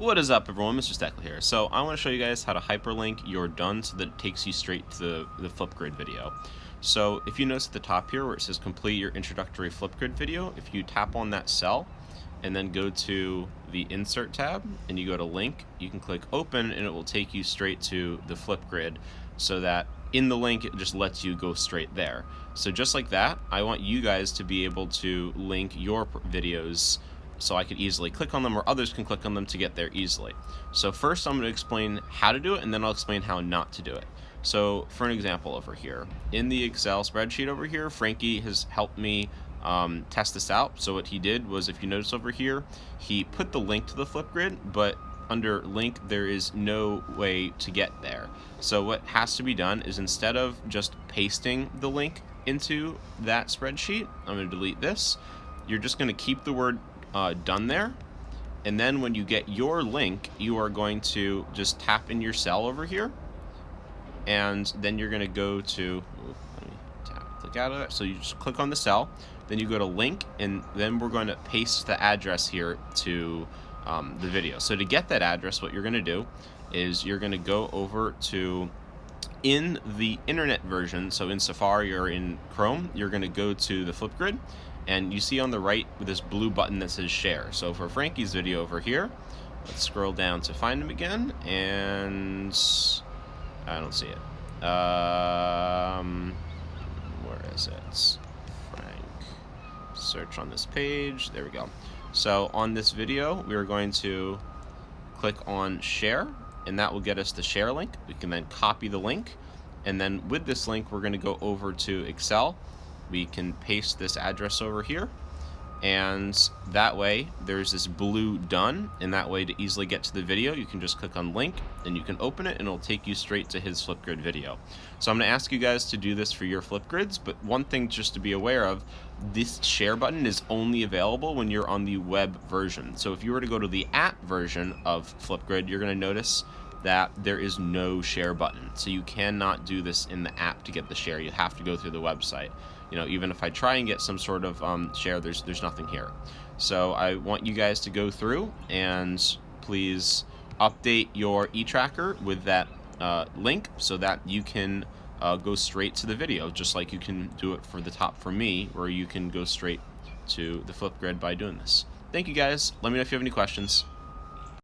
What is up, everyone? Mr. Stackle here. So I want to show you guys how to hyperlink your done so that it takes you straight to the Flipgrid video. So if you notice at the top here where it says complete your introductory Flipgrid video, if you tap on that cell and then go to the insert tab and you go to link, you can click open and it will take you straight to the Flipgrid, so that in the link it just lets you go straight there. So just like that, I want you guys to be able to link your videos so I could easily click on them, or others can click on them to get there easily. So first I'm going to explain how to do it, and then I'll explain how not to do it. So for an example over here, in the Excel spreadsheet over here, Frankie has helped me test this out. So what he did was, if you notice over here, he put the link to the Flipgrid, but under link there is no way to get there. So what has to be done is, instead of just pasting the link into that spreadsheet, I'm going to delete this. You're just going to keep the word done there, and then when you get your link, you are going to just tap in your cell over here, and then you're going to go to, let me click out of it. So you just click on the cell, then you go to link, and then we're going to paste the address here to the video. So to get that address, what you're going to do is you're going to go over to, in the internet version, so in Safari or in Chrome, you're going to go to the Flipgrid, and you see on the right with this blue button that says share. So for Frankie's video over here, let's scroll down to find him again, and I don't see it. Where is it? Frank. Search on this page. There we go. So on this video, we are going to click on share, and that will get us the share link. We can then copy the link, and then with this link, we're going to go over to Excel. We can paste this address over here, and that way there's this blue done, and that way to easily get to the video, you can just click on link and you can open it, and it'll take you straight to his Flipgrid video. So I'm going to ask you guys to do this for your Flipgrids, but one thing just to be aware of, this share button is only available when you're on the web version. So if you were to go to the app version of Flipgrid, you're going to notice that there is no share button. So you cannot do this in the app to get the share. You have to go through the website. You know, even if I try and get some sort of share, there's nothing here. So I want you guys to go through and please update your e-tracker with that link, so that you can go straight to the video, just like you can do it for the top for me, where you can go straight to the Flipgrid by doing this. Thank you guys. Let me know if you have any questions.